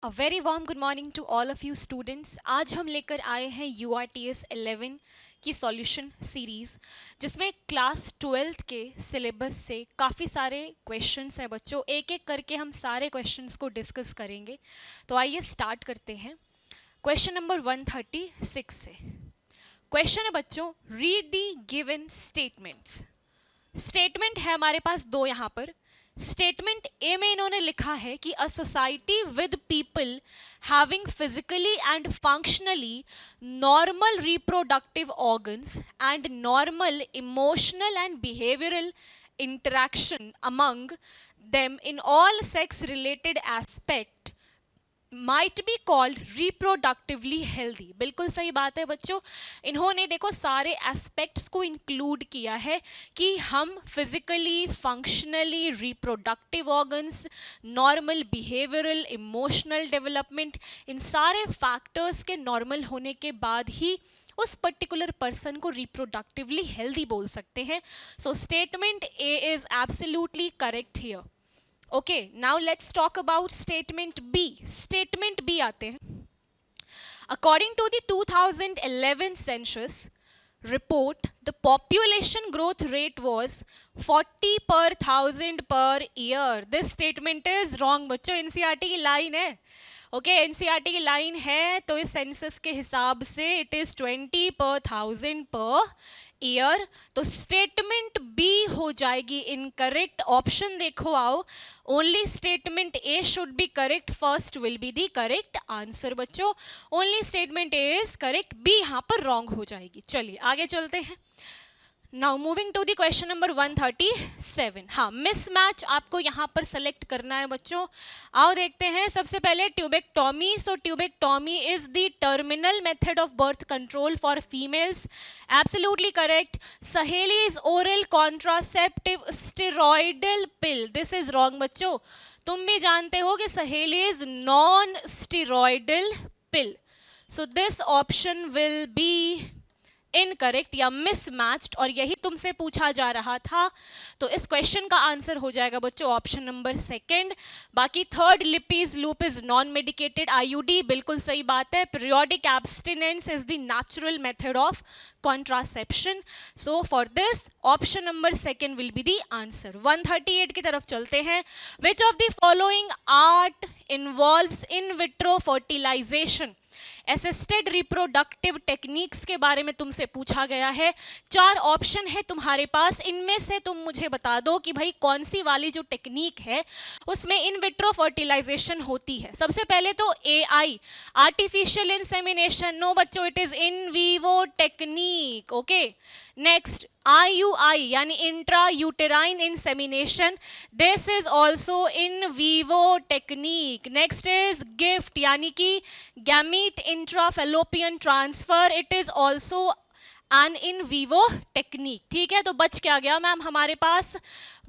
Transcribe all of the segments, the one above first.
A very warm good morning to all of you students. आज हम लेकर आए हैं URTS 11 की सॉल्यूशन सीरीज़, जिसमें क्लास 12th के सिलेबस से काफ़ी सारे क्वेश्चंस हैं बच्चों। एक एक करके हम सारे क्वेश्चंस को डिस्कस करेंगे। तो आइए स्टार्ट करते हैं क्वेश्चन नंबर 136 से। क्वेश्चन है बच्चों, read the given statements. Statement है हमारे पास दो यहाँ पर। स्टेटमेंट ए में इन्होंने लिखा है कि a society with people having physically and functionally normal reproductive organs and normal emotional and behavioural interaction among them in all sex related aspect might be called reproductively healthy. बिल्कुल सही बात है बच्चों। इन्होंने देखो सारे एस्पेक्ट्स को इंक्लूड किया है कि हम physically, functionally, reproductive organs, normal behavioural, emotional development, इन सारे फैक्टर्स के नॉर्मल होने के बाद ही उस पर्टिकुलर पर्सन को रिप्रोडक्टिवली हेल्दी बोल सकते हैं। So statement A is absolutely correct here. Okay, now let's talk about statement B. Statement B आते हैं। According to the 2011 census report, the population growth rate was 40 per 1000 per year. This statement is wrong बच्चों। NCERT की line है। Okay, NCERT की line है तो इस census के हिसाब से it is 20 per 1000 per year. तो स्टेटमेंट बी हो जाएगी इनकरेक्ट। ऑप्शन देखो आओ, only statement A should be correct, first will be the correct answer बच्चों। Only statement A is correct, B यहाँ पर रॉन्ग हो जाएगी। चलिए आगे चलते हैं। Now moving to the question number 137। हाँ, मिसमैच आपको यहाँ पर सेलेक्ट करना है बच्चों। आओ देखते हैं। सबसे पहले tubectomy. So tubectomy is the terminal method of birth control for females. Absolutely correct. सहेलीज oral contraceptive steroidal pill, this is wrong बच्चों। तुम भी जानते हो कि सहेलीज non steroidal pill. So this option will be incorrect या मिसमैच्ड, और यही तुमसे पूछा जा रहा था। तो इस क्वेश्चन का आंसर हो जाएगा बच्चों ऑप्शन नंबर सेकंड। बाकी third, Lippes loop is non medicated IUD, बिल्कुल सही बात है। Periodic abstinence is the natural method of contraception. So for this option number second will be the answer. 138 की तरफ चलते हैं। Which of the following ART involves in vitro fertilisation. Assisted reproductive techniques के बारे में तुमसे पूछा गया है। 4 ऑप्शन है तुम्हारे पास, इनमें से तुम मुझे बता दो कि भाई कौन सी वाली जो टेक्निक है उसमें इन विट्रो फर्टिलाइजेशन होती है। सबसे पहले तो AI, आर्टिफिशियल इंसेमिनेशन। नो बच्चों, it is in vivo technique. Okay, next IUI यानी intra uterine insemination, this is also in vivo technique. Next is gift यानी कि gamete intrafallopian transfer, it is also an in vivo technique. ठीक है, तो बच क्या गया मैम हमारे पास?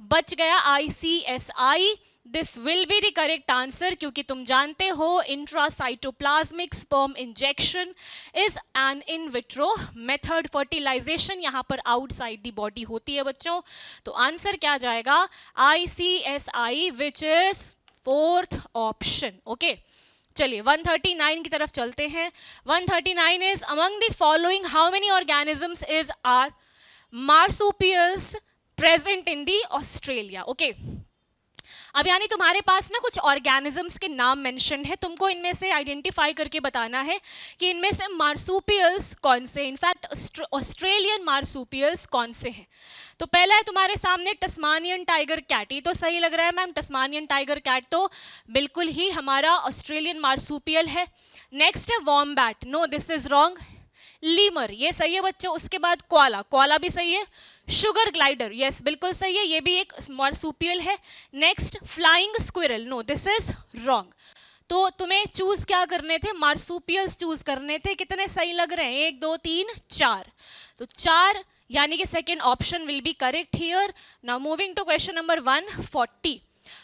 बच गया ICSI। This will be the correct answer, क्योंकि तुम जानते हो intracytoplasmic sperm injection is an in vitro method. Fertilization यहाँ पर आउटसाइड द बॉडी होती है बच्चों। तो आंसर क्या जाएगा? ICSI, which is fourth option. Okay, चलिए 139 की तरफ चलते हैं। 139 is among the following how many organisms is are marsupials present in the Australia. Okay, अब यानी तुम्हारे पास ना कुछ ऑर्गेनिजम्स के नाम मेंशन है, तुमको इनमें से आइडेंटिफाई करके बताना है कि इनमें से मार्सुपियल्स कौन से, इनफैक्ट ऑस्ट्रेलियन मार्सुपियल्स कौन से हैं। तो पहला है तुम्हारे सामने टस्मानियन टाइगर कैट। ये तो सही लग रहा है मैम, टस्मानियन टाइगर कैट तो बिल्कुल ही हमारा ऑस्ट्रेलियन मार्सुपियल है। नेक्स्ट है wombat, no this is wrong. Lemur, ये सही है बच्चों। उसके बाद कोआला, कोआला भी सही है। शुगर ग्लाइडर, यस बिल्कुल सही है, ये भी एक मार्सुपियल है। Next flying squirrel, no this is wrong. तो तुम्हें चूज क्या करने थे? मार्सुपियल्स चूज करने थे। कितने सही लग रहे हैं? 1 2 3 4। तो 4 यानी कि second option will be correct here. Now moving to question number 140।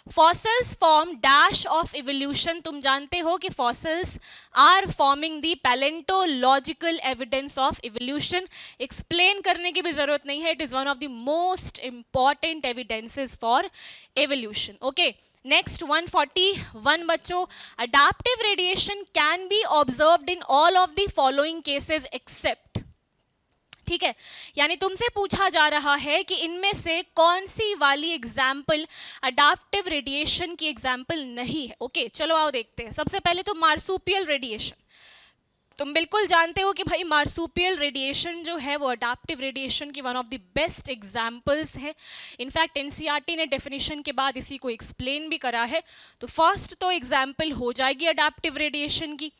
Fossils form dash of evolution, तुम जानते हो कि fossils are forming the paleontological evidence of evolution. Explain करने की भी जरूरत नहीं है, it is one of the most important evidences for evolution. Okay, next 141 बच्चों, adaptive radiation can be observed in all of the following cases except, ठीक है, यानी तुमसे पूछा जा रहा है कि इनमें से कौन सी वाली एग्जाम्पल अडैप्टिव रेडिएशन की एग्जाम्पल नहीं है। ओके, चलो आओ देखते हैं। सबसे पहले तो मार्सुपियल रेडिएशन, तुम बिल्कुल जानते हो कि भाई मार्सुपियल रेडिएशन जो है वो अडैप्टिव रेडिएशन की one of the best examples है। इनफैक्ट एनसीईआरटी ने डेफिनेशन के बाद इसी को एक्सप्लेन भी करा है। तो फर्स्ट तो एग्जाम्पल हो जाएगी अडैप्टिव रेडिएशन की।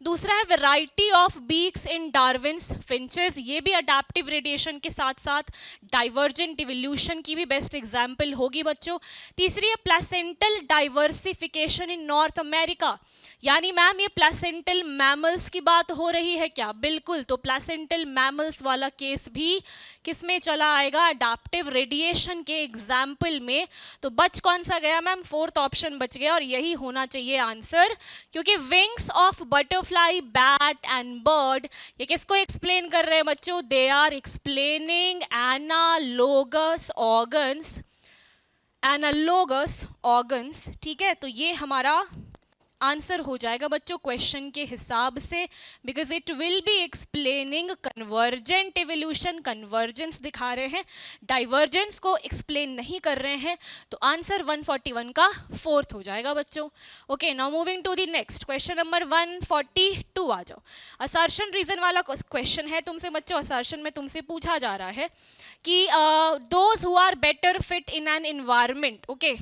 दूसरा है variety of beaks in Darwin's finches, ये भी अडैप्टिव रेडिएशन के साथ साथ डाइवर्जेंट इवोल्यूशन की भी बेस्ट एग्जाम्पल होगी बच्चों। तीसरी है प्लेसेंटल डाइवर्सिफिकेशन इन नॉर्थ अमेरिका, यानी मैम ये प्लेसेंटल मैमल्स की बात हो रही है क्या? बिल्कुल, तो प्लेसेंटल मैमल्स वाला केस भी किस में चला आएगा? अडैप्टिव रेडिएशन के एग्जाम्पल में। तो बच कौन सा गया मैम? फोर्थ ऑप्शन बच गया, और यही होना चाहिए आंसर, क्योंकि wings of butterfly, bat and bird, ये किसको एक्सप्लेन कर रहे हैं बच्चों? They are explaining analogous organs, analogous organs, ठीक है। तो ये हमारा आंसर हो जाएगा बच्चों क्वेश्चन के हिसाब से, because it will be explaining convergent evolution, convergence दिखा रहे हैं, डाइवर्जेंस को एक्सप्लेन नहीं कर रहे हैं। तो आंसर 141 का फोर्थ हो जाएगा बच्चों। Okay, now moving to the next question number 142 आ जाओ। असर्शन रीजन वाला क्वेश्चन है तुमसे बच्चों। असर्शन में तुमसे पूछा जा रहा है कि those who are better fit in an environment, okay,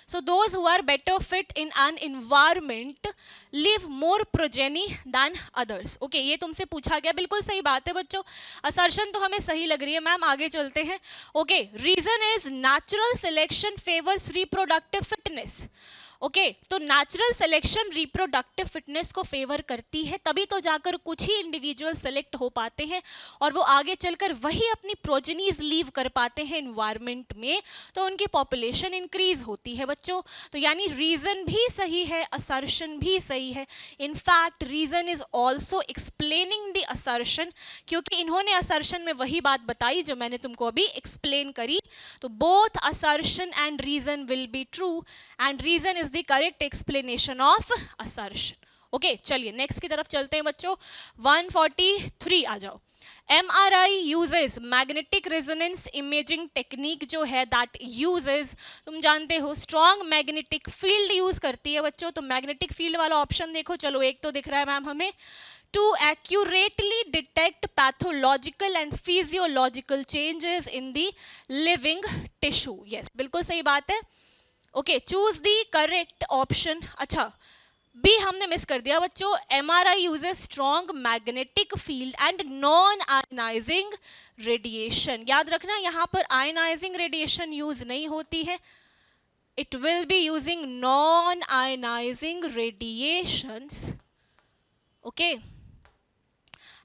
so those who are better fit in an environment live more progeny than others। Okay, ये तुमसे पूछा गया, बिल्कुल सही बात है बच्चों। असर्शन तो हमें सही लग रही है मैम, आगे चलते हैं। Okay, reason is natural selection favours reproductive fitness. Okay, तो नेचुरल सिलेक्शन रिप्रोडक्टिव फिटनेस को फेवर करती है, तभी तो जाकर कुछ ही इंडिविजुअल सेलेक्ट हो पाते हैं और वो आगे चलकर वही अपनी प्रोजेनीज लीव कर पाते हैं एनवायरनमेंट में, तो उनकी पॉपुलेशन इंक्रीज होती है बच्चों। तो यानी रीजन भी सही है, असर्शन भी सही है। In fact reason is also explaining the assertion, क्योंकि इन्होंने असर्शन में वही बात बताई जो मैंने तुमको अभी एक्सप्लेन करी। तो both assertion and reason will be true, and reason is the correct explanation of assertion। Okay, चलिए नेक्स्ट की तरफ चलते हैं बच्चों। 143 आ जाओ। MRI uses magnetic resonance imaging technique जो है that uses, तुम जानते हो, strong magnetic field यूज करती है बच्चों। तो मैग्नेटिक फील्ड वाला ऑप्शन देखो, चलो एक तो दिख रहा है मैम हमें, to accurately detect pathological and physiological changes in the living tissue। yes, बिल्कुल सही बात है। Okay, choose the correct option. अच्छा, बी हमने मिस कर दिया बच्चों। MRI uses strong magnetic field and non ionising radiation. याद रखना, यहाँ पर आयनाइजिंग रेडिएशन यूज नहीं होती है, it will be using non ionising radiations. Okay,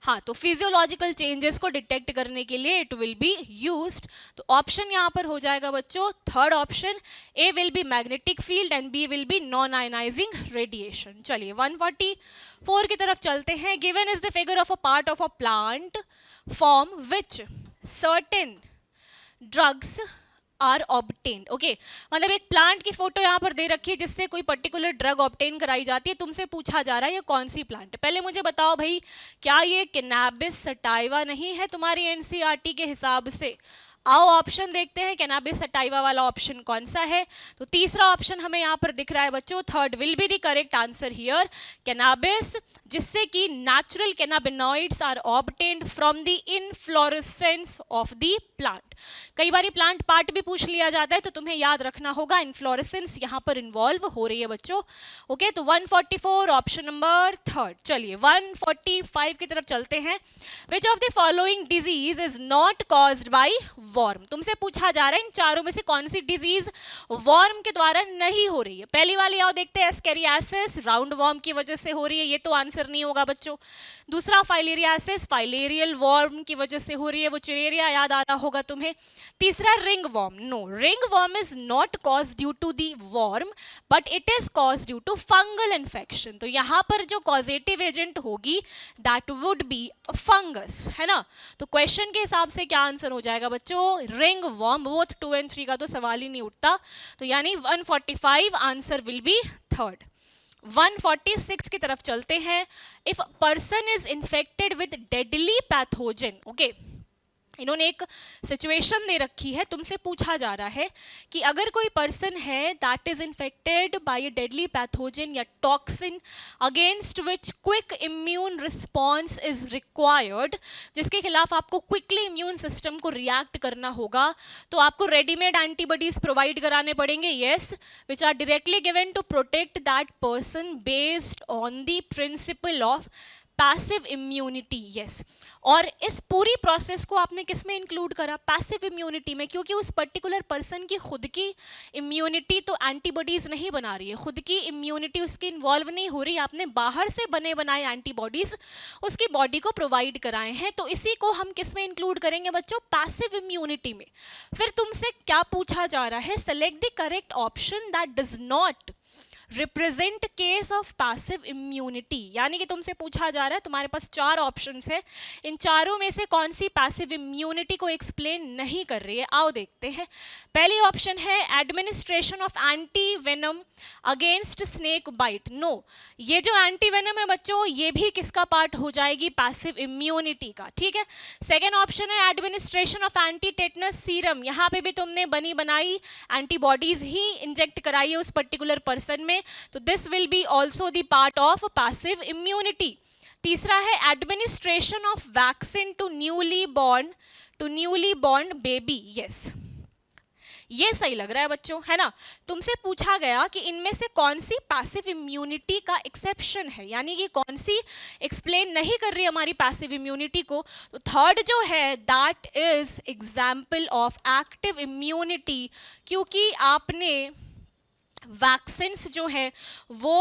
हाँ, तो फिजियोलॉजिकल चेंजेस को डिटेक्ट करने के लिए इट विल बी यूज्ड। तो ऑप्शन यहाँ पर हो जाएगा बच्चों third option, A will be magnetic field and B will be non ionising radiation. चलिए 144 की तरफ चलते हैं। Given is the figure of a part of a plant form which certain drugs are obtained. Okay, मतलब एक plant की photo यहाँ पर दे रखी है जिससे कोई पर्टिकुलर ड्रग ऑब्टेन कराई जाती है। तुमसे पूछा जा रहा है ये कौन सी प्लांट है। पहले मुझे बताओ भाई, क्या ये कैनाबिस सटाइवा नहीं है तुम्हारी एनसीईआरटी के हिसाब से? आओ ऑप्शन देखते हैं, कैनाबिस सटाइवा वाला ऑप्शन कौन सा है। तो तीसरा ऑप्शन हमें यहाँ पर दिख रहा है बच्चों, third will be the correct answer here, cannabis, जिससे कि natural cannabinoids are obtained from the inflorescence of the plant. कई बार प्लांट पार्ट भी पूछ लिया जाता है, तो तुम्हें याद रखना होगा इनफ्लोरेसेंस यहाँ पर इन्वॉल्व हो रही है बच्चों। ओके, तो 144 ऑप्शन नंबर थर्ड। चलिए 145 की तरफ चलते हैं। Which of the following disease is not caused by worm. तुमसे पूछा जा रहा है इन चारों में से कौन सी डिजीज वॉर्म के द्वारा नहीं हो रही है। पहली वाली आओ देखते हैं, एस्केरियासिस राउंड वॉर्म की वजह से हो रही है, ये तो आंसर नहीं होगा बच्चों। दूसरा फाइलेरियासिस फाइलेरियल वॉर्म की वजह से हो रही है, वो चिरेरिया याद आ रहा होगा तुम्हें। तीसरा ring worm, no, ring worm is not cause due to the worm but it is cause due to fungal infection. तो यहाँ पर जो कॉजेटिव एजेंट होगी दैट वुड बी फंगस, है ना। तो क्वेश्चन के हिसाब से क्या आंसर हो जाएगा बच्चों, रिंग वॉर्म। बोथ 2 और 3 का तो सवाल ही नहीं उठता, तो यानी 145 आंसर विल बी थर्ड। 146 की तरफ चलते हैं। If person is infected with deadly pathogen, okay, इन्होंने एक सिचुएशन दे रखी है, तुमसे पूछा जा रहा है कि अगर कोई पर्सन है that is infected by a deadly pathogen या toxin against which quick immune response is required, जिसके खिलाफ आपको क्विकली इम्यून सिस्टम को रिएक्ट करना होगा, तो आपको रेडीमेड एंटीबॉडीज प्रोवाइड कराने पड़ेंगे, yes, which are directly given to protect that person based on the principle of passive immunity, yes. और इस पूरी प्रोसेस को आपने किस में इंक्लूड करा, पैसिव इम्यूनिटी में, क्योंकि उस पर्टिकुलर पर्सन की खुद की इम्यूनिटी तो एंटीबॉडीज नहीं बना रही है, खुद की इम्यूनिटी उसकी इन्वॉल्व नहीं हो रही, आपने बाहर से बने बनाए एंटीबॉडीज उसकी बॉडी को प्रोवाइड कराए हैं, तो इसी को हम किस में इंक्लूड करेंगे बच्चों, पैसिव इम्यूनिटी में। फिर तुमसे क्या पूछा जा रहा है, select the correct option that does not represent case of passive immunity, यानी कि तुमसे पूछा जा रहा है, तुम्हारे पास 4 ऑप्शंस है, इन चारों में से कौन सी पैसिव इम्यूनिटी को एक्सप्लेन नहीं कर रही है। आओ देखते हैं। पहली ऑप्शन है administration of anti venom against snake bite, no, ये जो एंटी वेनम है बच्चों ये भी किसका पार्ट हो जाएगी, पैसिव इम्यूनिटी का, ठीक है। सेकेंड ऑप्शन है administration of anti tetanus serum, यहाँ पे भी तुमने बनी बनाई एंटीबॉडीज ही इंजेक्ट कराई है उस पर्टिकुलर पर्सन में, तो this will be also the part of passive immunity. तीसरा है administration of vaccine to newly born baby, yes, ये सही लग रहा है बच्चों, है ना। तुमसे पूछा गया कि इनमें से कौन सी पैसिव इम्यूनिटी का एक्सेप्शन है, यानी कि कौन सी एक्सप्लेन नहीं कर रही हमारी पैसिव इम्यूनिटी को, तो थर्ड जो है that is example of active immunity, क्योंकि आपने वैक्सीन्स जो है वो,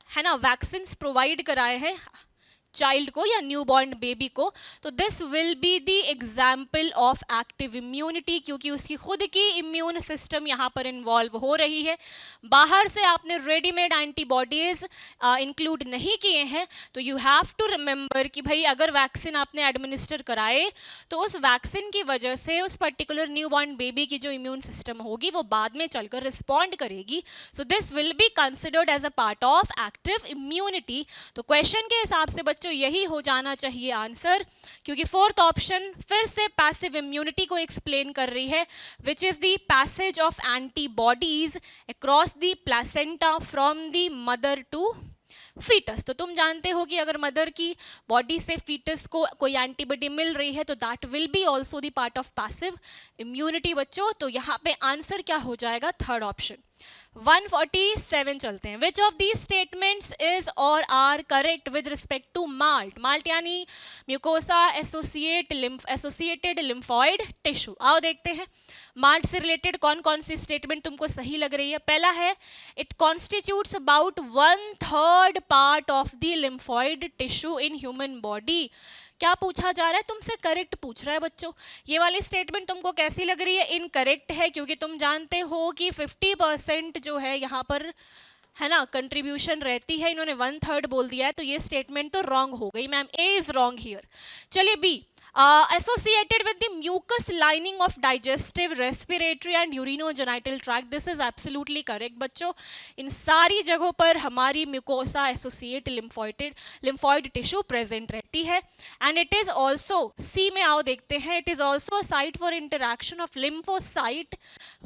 है ना, वैक्सीन्स प्रोवाइड कराए हैं चाइल्ड को या न्यूबॉर्न बेबी को, तो this will be the example of active immunity, क्योंकि उसकी खुद की इम्यून सिस्टम यहाँ पर इन्वॉल्व हो रही है, बाहर से आपने रेडीमेड एंटीबॉडीज इंक्लूड नहीं किए हैं। तो यू हैव टू रिमेंबर कि भाई अगर वैक्सीन आपने एडमिनिस्टर कराए तो उस वैक्सीन की वजह से उस पर्टिकुलर न्यूबॉर्न बेबी की जो इम्यून सिस्टम होगी वो बाद में चलकर रिस्पॉन्ड करेगी, so this will be considered as a part of active immunity. तो क्वेश्चन के हिसाब से बच्चों यही हो जाना चाहिए आंसर, क्योंकि फोर्थ ऑप्शन फिर से पैसिव इम्यूनिटी को एक्सप्लेन कर रही है, which is the passage of antibodies across the placenta from the mother to foetus. तो तुम जानते हो कि अगर मदर की बॉडी से फीटस को कोई एंटीबॉडी मिल रही है तो that will be also the part of passive immunity बच्चों। तो यहाँ पे आंसर क्या हो जाएगा, थर्ड ऑप्शन। 147 चलते हैं। Which of these statements is or are correct with respect to MALT, MALT यानी म्यूकोसा एसोसिएटेड लिम्फॉइड टिश्यू। आओ देखते हैं माल्ट से रिलेटेड कौन कौन सी स्टेटमेंट तुमको सही लग रही है। पहला है it constitutes about 1/3 part of the lymphoid tissue in human body. क्या पूछा जा रहा है तुमसे, करेक्ट पूछ रहा है बच्चों। ये वाली स्टेटमेंट तुमको कैसी लग रही है, इनकरेक्ट है, क्योंकि तुम जानते हो कि 50% जो है यहाँ पर, है ना, कंट्रीब्यूशन रहती है, इन्होंने 1/3 बोल दिया है, तो ये स्टेटमेंट तो रॉन्ग हो गई ma'am, A is wrong here. चलिए B, associated with the mucous lining of digestive, respiratory and urinogenital tract, this is absolutely correct बच्चों। इन सारी जगहों पर हमारी mucosa associate lymphoid tissue present रहती है, एंड इट इज ऑल्सो, सी में आओ देखते हैं, it is also a site for interaction of lymphocyte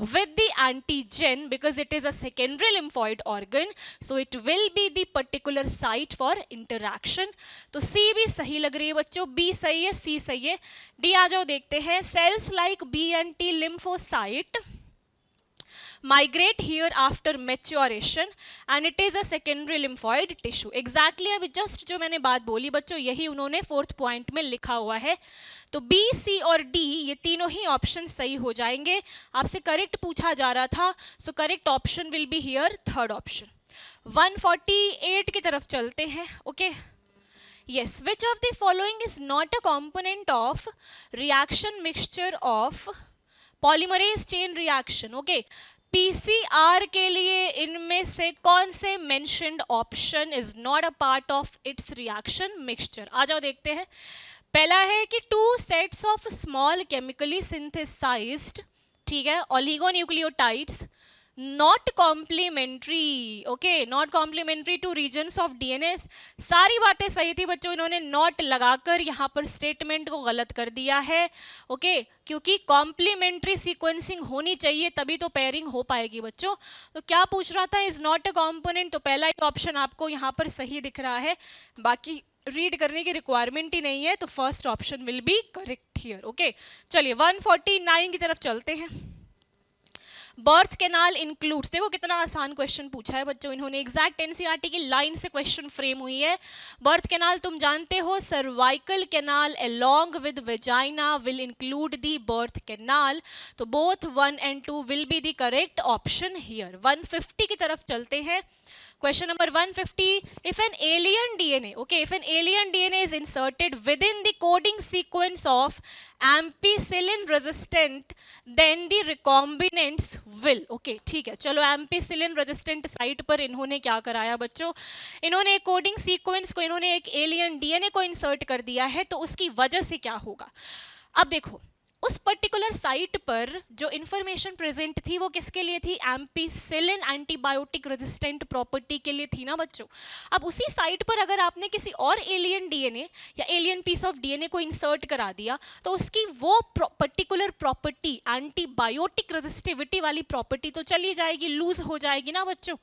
with the antigen because it is a secondary lymphoid organ, so it will be the particular site for interaction। तो C भी सही लग रही है बच्चों, B सही है, C सही है। D आ जाओ देखते हैं, cells like B and T lymphocyte migrate here after maturation and it is a secondary lymphoid tissue. Exactly अभी just जो मैंने बात बोली बच्चों यही उन्होंने फोर्थ पॉइंट में लिखा हुआ है. तो बी, सी और डी ये तीनों ही ऑप्शन सही हो जाएंगे. आपसे करेक्ट पूछा जा रहा था, सो correct option will be here third option. 148 की तरफ चलते हैं. Okay yes, which of the following is not a component of reaction mixture of polymerase chain reaction? Okay, PCR के लिए इनमें से कौन से mentioned option is not a part of its reaction mixture? आ जाओ देखते हैं. पहला है कि two sets of small chemically synthesized, ठीक है, oligonucleotides not complementary. Okay, not complementary to regions of DNA. सारी बातें सही थी बच्चों, इन्होंने not लगाकर यहाँ पर स्टेटमेंट को गलत कर दिया है. ओके क्योंकि कॉम्प्लीमेंट्री सीक्वेंसिंग होनी चाहिए तभी तो पेयरिंग हो पाएगी बच्चों. तो क्या पूछ रहा था, इज नॉट अ कॉम्पोनेंट, तो पहला ही ऑप्शन आपको यहाँ पर सही दिख रहा है, बाकी रीड करने की रिक्वायरमेंट ही नहीं है, तो first option will be correct here. Okay चलिए 149 की तरफ चलते हैं. बर्थ कैनाल इंक्लूड्स, देखो कितना आसान क्वेश्चन पूछा है बच्चों इन्होंने, एग्जैक्ट एनसीईआरटी की लाइन से क्वेश्चन फ्रेम हुई है. बर्थ कैनाल तुम जानते हो, cervical canal along with vagina will include the birth canal. तो both 1 and 2 will be the correct option here. 150 की तरफ चलते हैं. Question number 150. If an alien DNA, okay, if an alien DNA is inserted within the coding sequence of ampicillin resistant, then the recombinants will, okay, ठीक है, चलो ampicillin resistant site पर इन्होंने क्या कराया बच्चों, इन्होंने कोडिंग सीक्वेंस को, इन्होंने एक एलियन डीएनए को इंसर्ट कर दिया है, तो उसकी वजह से क्या होगा. अब देखो उस पर्टिकुलर साइट पर जो इंफॉर्मेशन प्रेजेंट थी वो किसके लिए थी, एम्पीसिलिन एंटीबायोटिक रेजिस्टेंट प्रॉपर्टी के लिए थी ना बच्चों. अब उसी साइट पर अगर आपने किसी और एलियन डीएनए या एलियन पीस ऑफ डीएनए को इंसर्ट करा दिया तो उसकी वो पर्टिकुलर प्रॉपर्टी, एंटीबायोटिक रेजिस्टिविटी वाली प्रॉपर्टी तो चली जाएगी, लूज हो जाएगी ना बच्चों.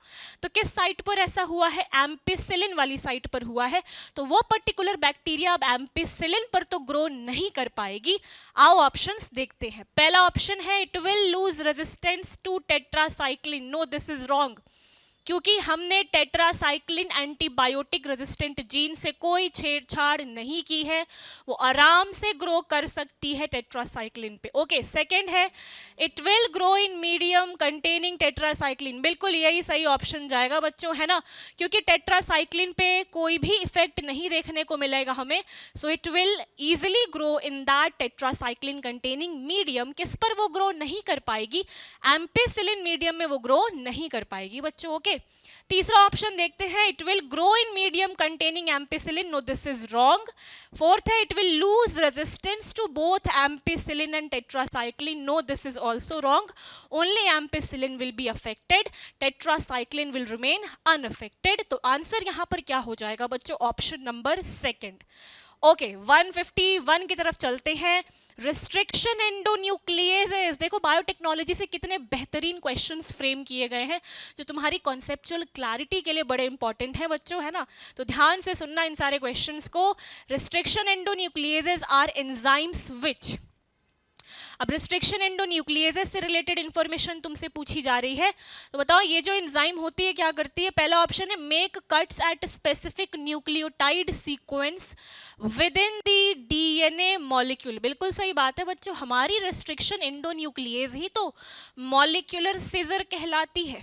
तो किस साइट पर ऐसा हुआ है, एम्पीसिलिन वाली साइट पर हुआ है, तो वो पर्टिकुलर बैक्टीरिया अब एम्पीसिलिन पर तो ग्रो नहीं कर पाएगी. आओ ऑप्शन देखते हैं. पहला ऑप्शन है it will lose resistance to tetracycline. No this is wrong, क्योंकि हमने टेट्रासाइक्लिन एंटीबायोटिक रेजिस्टेंट जीन से कोई छेड़छाड़ नहीं की है, वो आराम से ग्रो कर सकती है टेट्रासाइक्लिन पे. ओके सेकंड है it will grow in medium containing tetracycline. बिल्कुल यही सही ऑप्शन जाएगा बच्चों, है ना, क्योंकि टेट्रासाइक्लिन पे कोई भी इफेक्ट नहीं देखने को मिलेगा हमें. So it will easily grow in that tetracycline containing medium. किस पर वो ग्रो नहीं कर पाएगी, एम्पीसिलिन मीडियम में वो ग्रो नहीं कर पाएगी बच्चों. ओके तीसरा ऑप्शन देखते हैं it will grow in medium containing ampicillin. No this is wrong. Fourth है it will lose resistance to both ampicillin and tetracycline. No this is also wrong. Only ampicillin will be affected, tetracycline will remain unaffected. तो answer यहां पर क्या हो जाएगा बच्चों, option number second. Okay 151 की तरफ चलते हैं. रिस्ट्रिक्शन एंडोन्यूक्लिएजेस, देखो बायोटेक्नोलॉजी से कितने बेहतरीन क्वेश्चंस फ्रेम किए गए हैं जो तुम्हारी कॉन्सेप्चुअल क्लैरिटी के लिए बड़े इंपॉर्टेंट है बच्चों, है ना. तो ध्यान से सुनना इन सारे क्वेश्चंस को. रिस्ट्रिक्शन एंडोन्यूक्लिएजेस आर एंजाइम्स विच, अब रिस्ट्रिक्शन एंडोन्यूक्लिएजेस से रिलेटेड इंफॉर्मेशन तुमसे पूछी जा रही है, तो बताओ ये जो एंजाइम होती है क्या करती है. पहला ऑप्शन है make cuts at specific nucleotide sequence with in the DNA molecule. बिल्कुल सही बात है बच्चों, हमारी रिस्ट्रिक्शन एंडोन्यूक्लिएज ही तो मॉलिक्यूलर सीजर कहलाती है.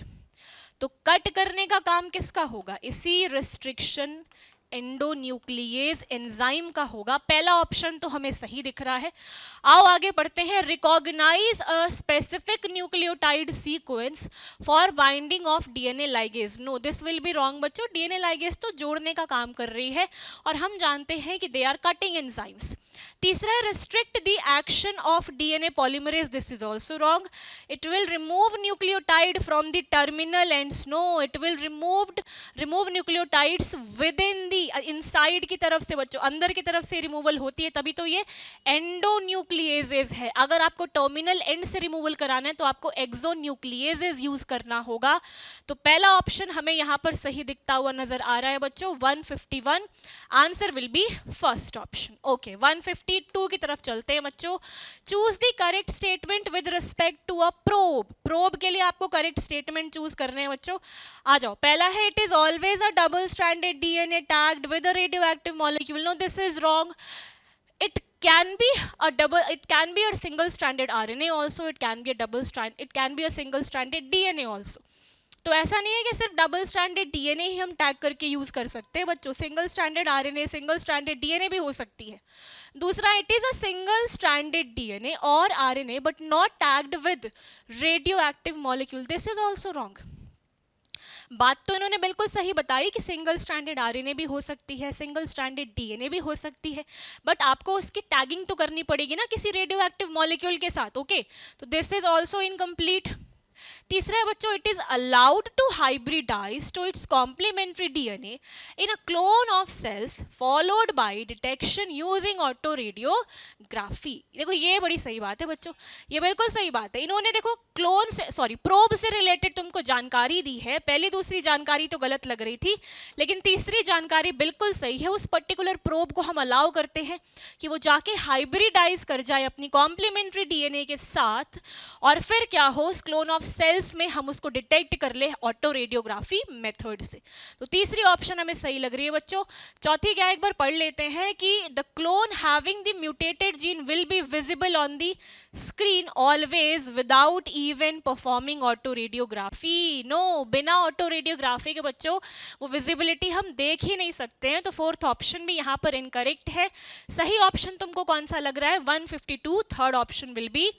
तो कट करने का काम किसका होगा, इसी रिस्ट्रिक्शन एंडोन्यूक्लिएज एंजाइम का होगा. पहला ऑप्शन तो हमें सही दिख रहा है. आओ आगे बढ़ते हैं. Recognise a specific nucleotide sequence for binding of DNA ligase. No this will be wrong बच्चों, डीएनए लाइगेज तो जोड़ने का काम कर रही है और हम जानते हैं कि दे आर कटिंग एंजाइम्स. तीसरा है restrict the action of DNA polymerase. This is also wrong. It will remove nucleotide from the terminal ends. No, it will remove nucleotides within the inside की तरफ से बच्चों, अंदर की तरफ से रिमूवल होती है, तभी तो ये एंडोन्यूक्लिएजेज है। अगर आपको टर्मिनल एंड से रिमूवल कराना है तो आपको एक्सोन्यूक्लिएजेज यूज करना होगा। तो पहला ऑप्शन हमें यहाँ पर सही दिखता हुआ नजर आ रहा है बच्चों, 151। Answer will be first option. Okay, 152 की तरफ चलते हैं बच्चों। Choose the correct statement with respect to a probe. Probe के लिए आपको करेक्ट स्टेटमेंट चूज करने हैं बच्चों। आ जाओ, पहला है it is always a double stranded DNA tagged with a radioactive molecule. No, this is wrong. It can be it can be a single stranded RNA also, it can be a it can be a single stranded DNA also. तो ऐसा नहीं है कि सिर्फ double stranded DNA ही हम tag करके use कर सकते हैं बच्चों, single stranded RNA, single stranded DNA भी हो सकती है। दूसरा, it is a single stranded DNA और RNA but not tagged with radioactive molecule, this is also wrong. बात तो इन्होंने बिल्कुल सही बताई कि सिंगल स्ट्रैंडेड आरएनए भी हो सकती है, सिंगल स्ट्रैंडेड डीएनए भी हो सकती है, बट आपको उसकी टैगिंग तो करनी पड़ेगी ना किसी रेडियो एक्टिव मॉलिक्यूल के साथ। ओके, तो दिस इज ऑल्सो इनकम्प्लीट। तीसरा है बच्चों, it is allowed to hybridise to its complementary DNA in a clone of cells followed by detection using autoradiography. देखो ये बड़ी सही बात है बच्चों, ये बिल्कुल सही बात है। इन्होंने देखो क्लोन से प्रोब से रिलेटेड तुमको जानकारी दी है, पहली दूसरी जानकारी तो गलत लग रही थी, लेकिन तीसरी जानकारी बिल्कुल सही है। उस पर्टिकुलर प्रोब को हम अलाउ करते हैं कि वो जाके हाइब्रिडाइज कर जाए अपनी कॉम्प्लीमेंट्री डीएनए के साथ, और फिर क्या हो, उस क्लोन ऑफ सेल्स में हम उसको डिटेक्ट कर ले ऑटो रेडियोग्राफी मेथड से। तो तीसरी ऑप्शन हमें सही लग रही है बच्चों। चौथी क्या, एक बार पढ़ लेते हैं कि the clone having the mutated gene will be visible on the screen always without even performing autoradiography. No, बिना ऑटो रेडियोग्राफी के बच्चों वो विजिबिलिटी हम देख ही नहीं सकते हैं। तो फोर्थ ऑप्शन भी यहाँ पर इनकरेक्ट है। सही ऑप्शन तुमको कौन सा लग रहा है? 152, third option will be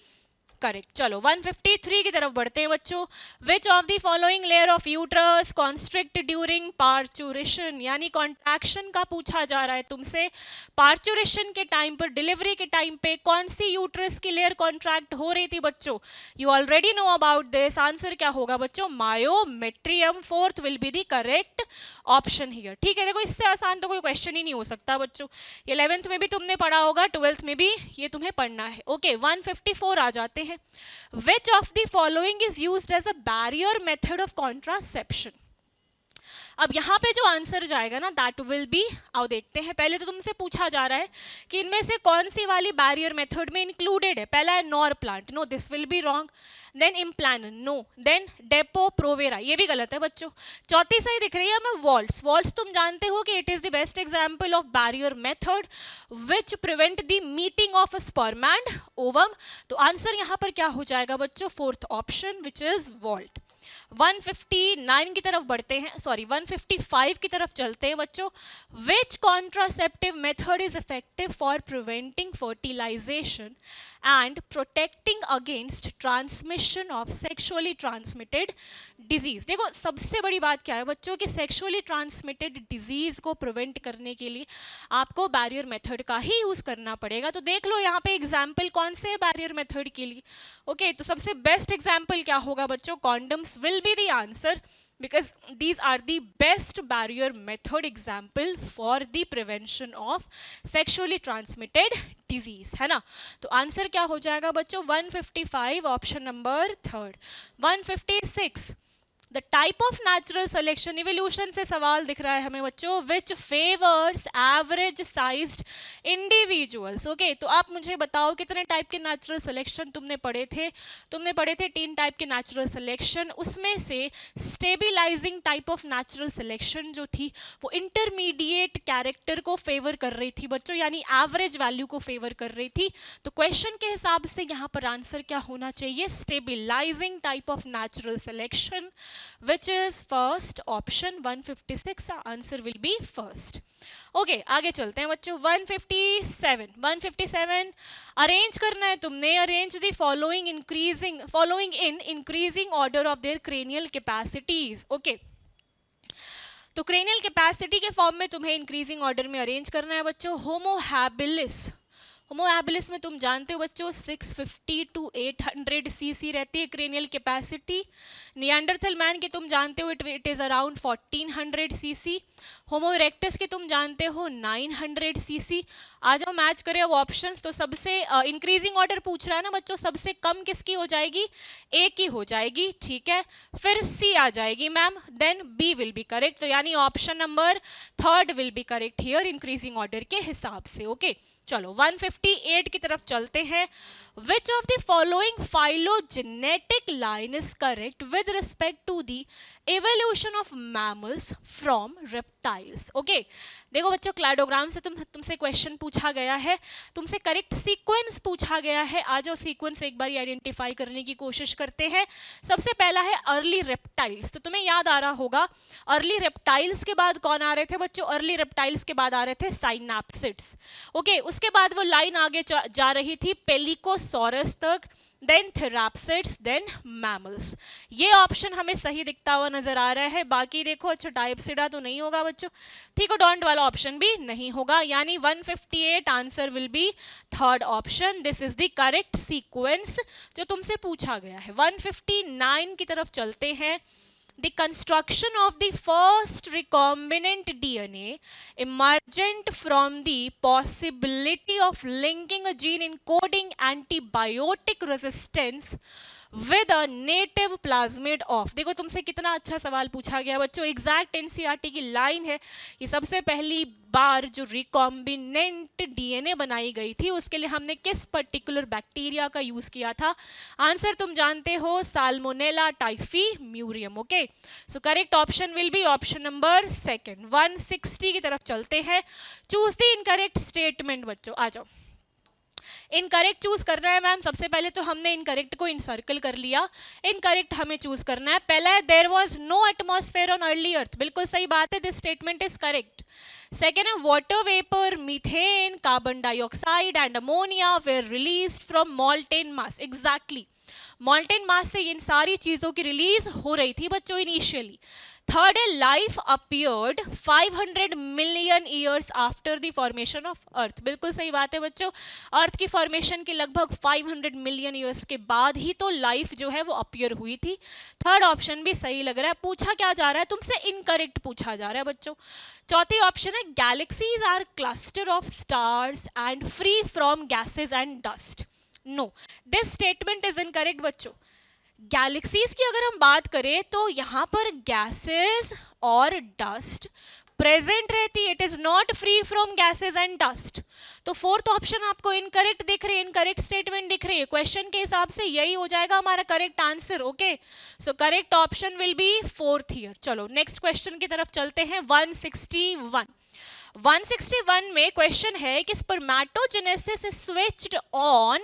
correct. चलो 153 की तरफ बढ़ते हैं बच्चों। Which of the following layer of uterus constrict during parturition, यानी कॉन्ट्रैक्शन का पूछा जा रहा है तुमसे। पार्चुरेशन के टाइम पर, डिलीवरी के टाइम पे कौन सी यूट्रस की लेयर कॉन्ट्रैक्ट हो रही थी बच्चों? You already know about this. Answer क्या होगा बच्चों? Myometrium. Fourth will be the correct option here. ठीक है, देखो इससे आसान तो कोई क्वेश्चन ही नहीं हो सकता बच्चों। 11th में भी तुमने पढ़ा होगा, 12th में भी ये तुम्हें पढ़ना है। ओके, 154 आ जाते हैं। Which of the following is used as a barrier method of contraception? अब यहाँ पे जो आंसर जाएगा ना, दैट विल बी, आओ देखते हैं। पहले तो तुमसे पूछा जा रहा है कि इनमें से कौन सी वाली बैरियर मेथड में इंक्लूडेड है। पहला है Norplant, no this will be wrong. Then Implanon, no. Then Depo Provera, ये भी गलत है बच्चों। चौथी सही दिख रही है हमें वॉल्ट्स। वॉल्ट्स तुम जानते हो कि it is the best example of barrier method which prevent the meeting of sperm and ovum. तो आंसर यहाँ पर क्या हो जाएगा बच्चों? Fourth option which is vault. 159 की तरफ बढ़ते हैं, 155 की तरफ चलते हैं बच्चों। Which contraceptive method is effective for preventing fertilisation and protecting against transmission of sexually transmitted disease? देखो सबसे बड़ी बात क्या है बच्चों कि सेक्सुअली ट्रांसमिटेड डिजीज को प्रिवेंट करने के लिए आपको बैरियर मेथड का ही यूज करना पड़ेगा। तो देख लो यहाँ पे एग्जाम्पल कौन से बैरियर मेथड के लिए। ओके, तो सबसे बेस्ट एग्जाम्पल क्या होगा बच्चों? Condoms will be the answer, because these are the best barrier method example for the prevention of sexually transmitted disease, है ना। तो आंसर क्या हो जाएगा बच्चों? 155, option number third. 156, the type of natural selection, evolution से सवाल दिख रहा है हमें बच्चों। Which favours average sized individuals? Okay, तो आप मुझे बताओ कितने टाइप के नेचुरल सिलेक्शन तुमने पढ़े थे? तुमने पढ़े थे 3 टाइप के नेचुरल सिलेक्शन। उसमें से stabilising type of natural selection जो थी वो इंटरमीडिएट कैरेक्टर को फेवर कर रही थी बच्चों, यानी एवरेज वैल्यू को फेवर कर रही थी। तो क्वेश्चन के हिसाब से यहाँ पर आंसर क्या होना चाहिए? Stabilising type of natural selection, which is first option 156. Answer will be first. Okay, आगे चलते हैं बच्चों। 157 अरेंज करना है तुमने। Arrange the following in increasing order of their cranial capacities. Okay, तो क्रेनियल कैपेसिटी के फॉर्म में तुम्हें इंक्रीजिंग ऑर्डर में अरेंज करना है बच्चों। होमो हैबिलिस, होमो हैबिलिस में तुम जानते हो बच्चों 650 टू 800 सीसी रहती है क्रेनियल कैपेसिटी। निएंडरथल मैन के तुम जानते हो it is around 1400 CC. Homo erectus के तुम जानते हो 900 सीसी। आ जाओ मैच करें अब ऑप्शंस। तो सबसे इंक्रीजिंग ऑर्डर पूछ रहा है ना बच्चों, सबसे कम किसकी हो जाएगी, ए की हो जाएगी, ठीक है। फिर सी आ जाएगी ma'am, then B will be correct. तो यानी option number third will be correct here increasing order के हिसाब से। ओके चलो 158 की तरफ चलते हैं। Which of the following phylogenetic line is correct with respect to the evolution of mammals from reptiles? Okay, देखो बच्चों क्लैडोग्राम से तुमसे क्वेश्चन पूछा गया है, तुमसे करेक्ट सीक्वेंस पूछा गया है। आ जाओ सीक्वेंस एक बार आइडेंटिफाई करने की कोशिश करते हैं। सबसे पहला है अर्ली रेप्टाइल्स। तो तुम्हें याद आ रहा होगा अर्ली रेप्टाइल्स के बाद कौन आ रहे थे बच्चों, अर्ली रेप्टाइल्स के बाद आ रहे थे साइनाप्सिड्स। ओके उसके बाद वो लाइन आगे जा रही थी पेलिकोसॉरस तक, देन थेराप्सिड्स, देन मैमल्स। ये ऑप्शन हमें सही दिखता हुआ नजर आ रहा है। बाकी देखो अच्छा डायप्सिडा तो नहीं होगा बच्चों, थिकोडोंट वाला ऑप्शन भी नहीं होगा, यानी 158 answer will be third option. This is the correct sequence जो तुमसे पूछा गया है। 159 की तरफ चलते हैं। The construction of the first recombinant DNA emergent from the possibility of linking a gene encoding antibiotic resistance with a native plasmid of। देखो तुमसे कितना अच्छा सवाल पूछा गया बच्चों, एग्जैक्ट एनसीईआरटी की लाइन है कि सबसे पहली बार जो रिकॉम्बिनेंट डीएनए बनाई गई थी उसके लिए हमने किस पर्टिकुलर बैक्टीरिया का यूज किया था। आंसर तुम जानते हो Salmonella typhimurium. Okay so correct option will be option number second. 160 की तरफ चलते हैं। चूज द इनकरेक्ट स्टेटमेंट बच्चों, आ जाओ। इनकरेक्ट चूज करना है मैम। सबसे पहले तो हमने इनकरेक्ट को इनसर्कल कर लिया, इनकरेक्ट हमें चूज करना है। पहला है there was no atmosphere on early earth, बिल्कुल सही बात है, this statement is correct. Second है water vapour, methane, carbon dioxide and ammonia were released from molten mass. Exactly molten mass से इन सारी चीजों की रिलीज हो रही थी बच्चों इनिशियली। थर्ड है life appeared 500 million years after the formation of earth, बिल्कुल सही बात है बच्चों, अर्थ की फॉर्मेशन के लगभग 500 मिलियन ईयर्स के बाद ही तो लाइफ जो है वो अपीयर हुई थी। थर्ड ऑप्शन भी सही लग रहा है। पूछा क्या जा रहा है तुमसे, इनकरेक्ट पूछा जा रहा है बच्चों। चौथी ऑप्शन है galaxies are cluster of stars and free from gases and dust. No, this statement is incorrect बच्चों। गैलेक्सीज की अगर हम बात करें तो यहाँ पर गैसेस और डस्ट प्रेजेंट रहती है, it is not free from gases and dust. तो फोर्थ ऑप्शन आपको इनकरेक्ट दिख रही है, इनकरेक्ट स्टेटमेंट दिख रही है। क्वेश्चन के हिसाब से यही हो जाएगा हमारा correct answer. Okay so correct option will B fourth here. चलो नेक्स्ट क्वेश्चन की तरफ चलते हैं। 161 में क्वेश्चन है कि spermatogenesis is switched on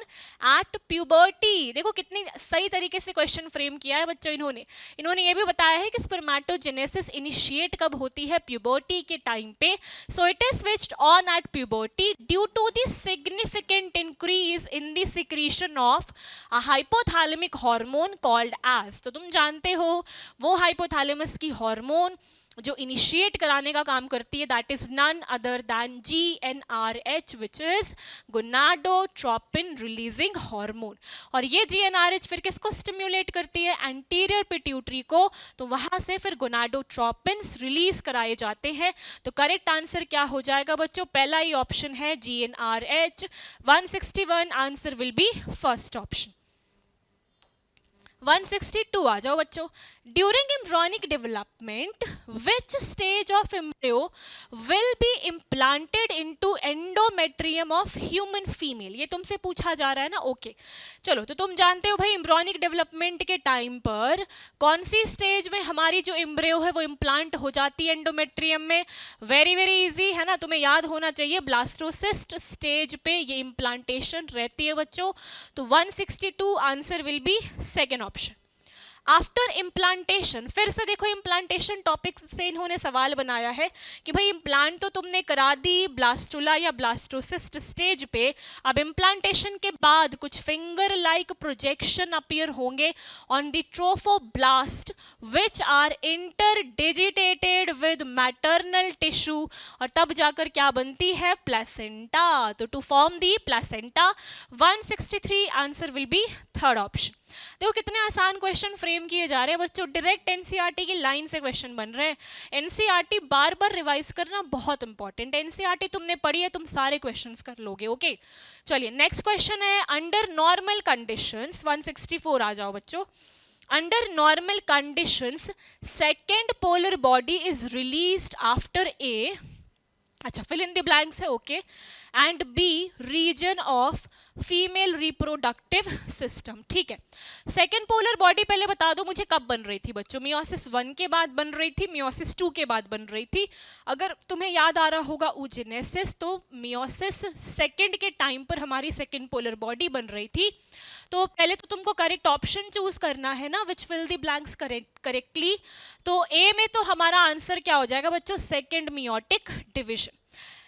at puberty. देखो कितनी सही तरीके से क्वेश्चन फ्रेम किया है बच्चों इन्होंने ये भी बताया है कि स्पर्मेटोजेनेसिस इनिशिएट कब होती है, प्यूबर्टी के टाइम पे। So it is switched on at puberty due to the significant increase in the secretion of a hypothalamic hormone called as. तो तुम जानते हो वो हाइपोथैलेमस की हार्मोन जो इनिशिएट कराने का काम करती है that is none other than GnRH which is gonadotropin releasing hormone. और ये GnRH फिर किसको स्टिम्युलेट करती है, एंटीरियर पिट्यूटरी को, तो वहां से फिर गोनाडोट्रोपिन्स रिलीज कराए जाते हैं। तो करेक्ट आंसर क्या हो जाएगा बच्चों, पहला ही ऑप्शन है GnRH। 161 answer will be first option. 162 आ जाओ बच्चों। During embryonic development which stage of embryo will be implanted into endometrium of human female. ये तुमसे पूछा जा रहा है ना। ओके चलो तो तुम जानते हो भाई एम्ब्रियोनिक डेवलपमेंट के टाइम पर कौन सी स्टेज में हमारी जो एम्ब्रियो है वो इम्प्लांट हो जाती है एंडोमेट्रियम में। वेरी वेरी इजी है ना, तुम्हें याद होना चाहिए ब्लास्टोसिस्ट स्टेज पे ये इम्प्लांटेशन रहती है बच्चों। तो 162 answer will be second option. After implantation, फिर से देखो इम्प्लांटेशन टॉपिक से इन्होंने सवाल बनाया है कि भाई इम्प्लांट तो तुमने करा दी ब्लास्टुला या ब्लास्टोसिस्ट स्टेज पे, अब इम्प्लांटेशन के बाद कुछ फिंगर लाइक प्रोजेक्शन अपीयर होंगे on the trophoblast which are interdigitated with maternal tissue, और तब जाकर क्या बनती है, प्लेसेंटा। तो to form the placenta, 163 answer will be third option. देखो कितने आसान क्वेश्चन फ्रेम किए जा रहे हैं बच्चों, डायरेक्ट एनसीईआरटी की लाइन से क्वेश्चन बन रहे हैं। एनसीईआरटी बार बार रिवाइज करना बहुत इंपॉर्टेंट है, एनसीईआरटी तुमने पढ़ी है, तुम सारे क्वेश्चंस कर लोगे। ओके चलिए नेक्स्ट क्वेश्चन है, अंडर नॉर्मल कंडीशंस, 164 आ जाओ बच्चों। Under normal conditions second polar body is released after a, अच्छा फिल इन द ब्लैंक्स है, okay, and B region of female reproductive system. ठीक है, सेकेंड पोलर बॉडी पहले बता दो मुझे कब बन रही थी बच्चों, मियोसिस 1 के बाद बन रही थी, मियोसिस 2 के बाद बन रही थी। अगर तुम्हें याद आ रहा होगा oogenesis, तो मियोसिस सेकेंड के टाइम पर हमारी सेकेंड पोलर बॉडी बन रही थी। तो पहले तो तुमको करेक्ट ऑप्शन चूज करना है ना, विच फिल द ब्लैंक्स करेक्टली। तो ए में तो हमारा आंसर क्या हो जाएगा बच्चों, सेकेंड मियोटिक डिविजन।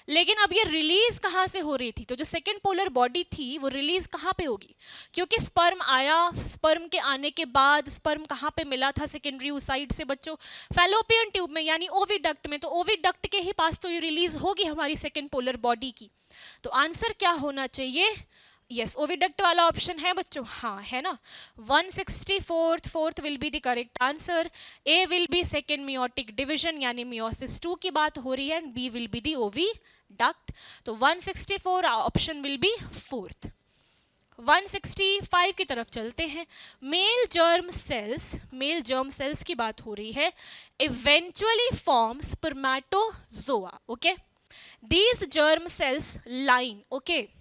लेकिन अब ये रिलीज कहाँ से हो रही थी, तो जो सेकेंड पोलर बॉडी थी वो रिलीज कहाँ पे होगी, क्योंकि स्पर्म आया, स्पर्म के आने के बाद स्पर्म कहाँ पे मिला था, सेकेंडरी oocyte से बच्चों, फैलोपियन ट्यूब में यानी ओविडक्ट में। तो ओविडक्ट के ही पास तो ये रिलीज होगी हमारी सेकेंड पोलर बॉडी की। तो आंसर क्या होना चाहिए, यस ओविडक्ट वाला ऑप्शन है बच्चों, हाँ है ना, 164 fourth will be the correct answer. A will be second meiotic division यानी मियोसिस 2 की बात हो रही है, and B will be the oviduct. तो 164 ऑप्शन विल बी फोर्थ। 165 की तरफ चलते हैं, मेल जर्म सेल्स की बात हो रही है, eventually form spermatozoa. Okay, these germ cells line, okay,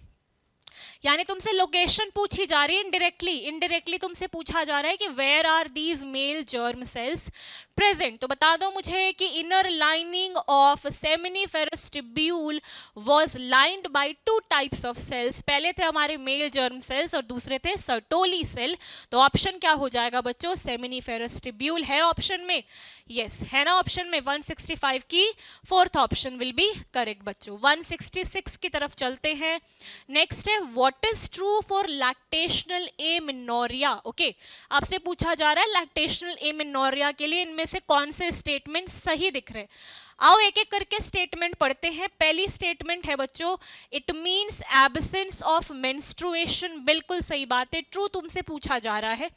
यानी तुमसे लोकेशन पूछी जा रही है, इनडायरेक्टली तुमसे पूछा जा रहा है कि where are these male germ cells present. तो बता दो मुझे कि inner lining of seminiferous tubule was lined by two types of cells, पहले थे हमारे मेल जर्म सेल्स और दूसरे थे सर्टोली सेल। तो ऑप्शन क्या हो जाएगा बच्चों, सेमिनिफेरस ट्यूब्यूल है ऑप्शन में, यस है ना ऑप्शन में, 165 की fourth option will be correct बच्चों। 166 की तरफ चलते हैं, नेक्स्ट है what is true for lactational amenorrhoea. Okay, आपसे पूछा जा रहा है लैक्टेशनल एमेनोरिया के लिए इनमें से कौन से स्टेटमेंट सही दिख रहे हैं। आओ एक एक करके स्टेटमेंट पढ़ते हैं। पहली स्टेटमेंट है बच्चों, it means absence of menstruation, बिल्कुल सही बात है, ट्रू तुमसे पूछा जा रहा है।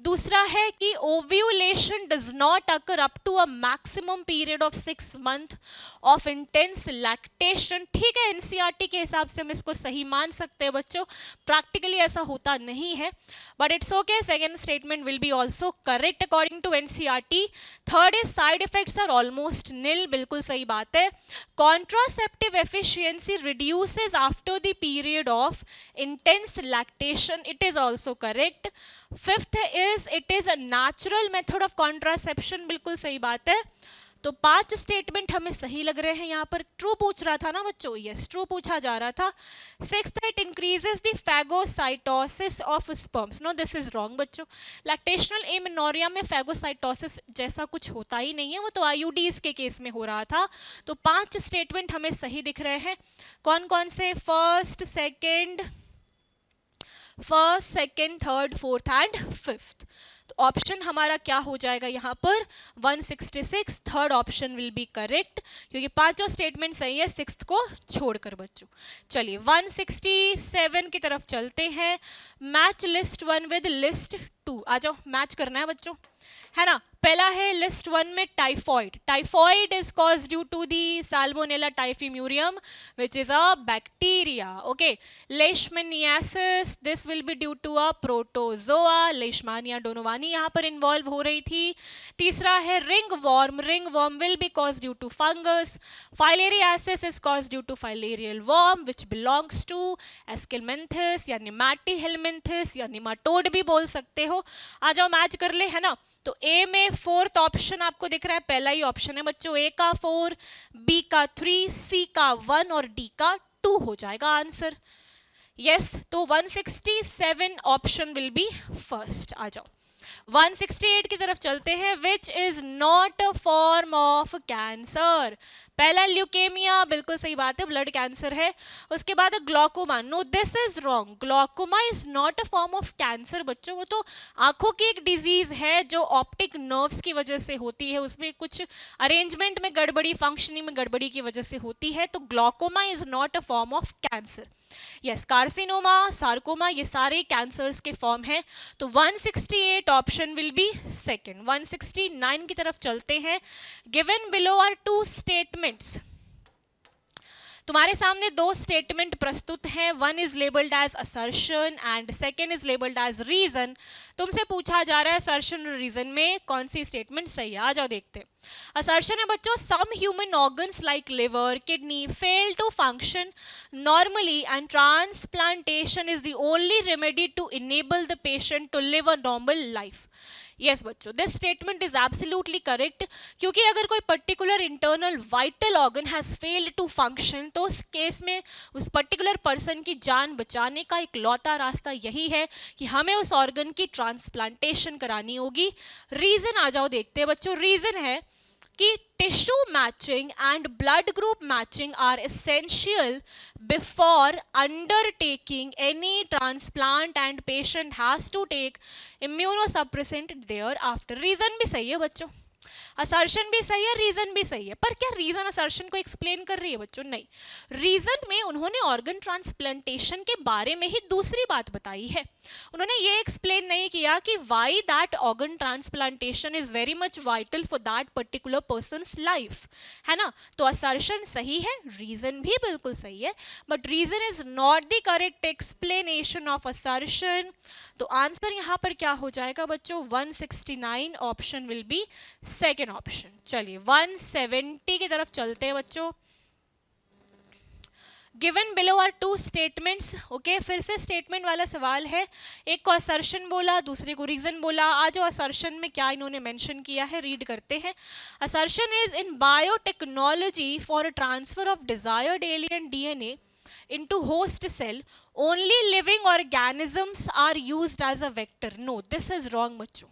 दूसरा है कि ovulation does not occur up to a maximum period of 6 month of intense lactation. ठीक है, एनसीईआरटी के हिसाब से हम इसको सही मान सकते हैं बच्चों, प्रैक्टिकली ऐसा होता नहीं है, but it's okay, second statement will be also correct according to NCERT. Third is side effects are almost nil, बिल्कुल सही बात है। Contraceptive efficiency reduces after the period of intense lactation, it is also correct. Fifth is it is a natural method of contraception, बिल्कुल सही बात है। तो 5 statement हमें सही लग रहे हैं। यहाँ पर ट्रू पूछ रहा था ना बच्चों, यस ट्रू पूछा जा रहा था। Sixth, it increases the phagocytosis of sperms, no this is wrong बच्चों, लैक्टेशनल एमेनोरिया में फैगोसाइटोसिस जैसा कुछ होता ही नहीं है, वो तो आईयूडीज के केस में हो रहा था। तो 5 स्टेटमेंट हमें सही दिख रहे हैं। कौन कौन से, first second third fourth and fifth. तो ऑप्शन हमारा क्या हो जाएगा यहाँ पर, 166 third option will be correct, क्योंकि पांचों स्टेटमेंट सही है सिक्स्थ को छोड़कर बच्चों। चलिए 167 की तरफ चलते हैं, मैच लिस्ट 1 विद लिस्ट 2, आ जाओ मैच करना है बच्चों, है ना। पहला है लिस्ट 1 में typhoid is cause due to the Salmonella typhimurium which is a bacteria. Okay, leishmaniasis this will be due to a protozoa, Leishmania donovani यहाँ पर इन्वॉल्व हो रही थी। तीसरा है ringworm will be cause due to fungus. Filariasis is cause due to filarial worm which belongs to Aschelminthes या Nemathelminthes या nematode भी बोल सकते हो। आ जाओ मैच कर ले, है ना। तो ए में फोर्थ ऑप्शन आपको दिख रहा है, पहला ही ऑप्शन है बच्चों, ए का 4, बी का 3, सी का 1 और डी का 2 हो जाएगा आंसर। यस, तो 167 ऑप्शन विल बी फर्स्ट। आ जाओ 168 की तरफ चलते हैं, which is not a form of cancer. पहला ल्यूकेमिया, बिल्कुल सही बात है, ब्लड कैंसर है। उसके बाद glaucoma, no this is wrong, glaucoma is not a form of cancer बच्चों, वो तो आंखों की एक डिजीज है जो ऑप्टिक नर्व्स की वजह से होती है, उसमें कुछ अरेंजमेंट में गड़बड़ी, फंक्शनिंग में गड़बड़ी की वजह से होती है, तो glaucoma is not a form of cancer. Yes, carcinoma, sarcoma, ये सारे कैंसर्स के फॉर्म हैं। तो 168 ऑप्शन विल बी सेकंड। 169 की तरफ चलते हैं, given below are two statements. तुम्हारे सामने दो स्टेटमेंट प्रस्तुत हैं, one is labelled as assertion and second is labelled as reason. तुमसे पूछा जा रहा है असर्शन और रीजन में कौन सी स्टेटमेंट सही है, आ जाओ देखते हैं। असर्शन है बच्चों, some human organs like liver, kidney fail to function normally and transplantation is the only remedy to enable the patient to live a normal life. Yes बच्चों, this statement is absolutely correct, क्योंकि अगर कोई particular internal vital organ has failed to function, तो उस case में उस particular person की जान बचाने का इकलौता रास्ता यही है कि हमें उस ऑर्गन की ट्रांसप्लांटेशन करानी होगी। रीजन आ जाओ देखते हैं बच्चों। रीजन है कि tissue matching and blood group matching are essential before undertaking any transplant and patient has to take immunosuppressant thereafter. Reason भी सही है बच्चों, असर्शन भी सही है, रीजन भी सही है, पर क्या रीजन असर्शन को एक्सप्लेन कर रही है बच्चों? नहीं, रीजन में उन्होंने ऑर्गन ट्रांसप्लांटेशन के बारे में ही दूसरी बात बताई है। उन्होंने ये एक्सप्लेन नहीं किया कि why that organ transplantation is very much vital for that particular person's life, है ना। तो असर्शन सही है, रीजन भी बिल्कुल सही है, but reason is not the correct explanation of assertion. तो आंसर यहाँ पर क्या हो जाएगा बच्चों? 169 option will be second option. चलिए 170 की तरफ चलते हैं बच्चों। Given below are two statements. Okay, फिर से स्टेटमेंट वाला सवाल है, एक को असर्शन बोला, दूसरे को रीजन बोला। आज असर्शन में क्या इन्होंने मेंशन किया है, रीड करते हैं। Assertion is in biotechnology for transfer of desired alien DNA into host cell only living organisms are used as a vector. No, this is wrong बच्चों।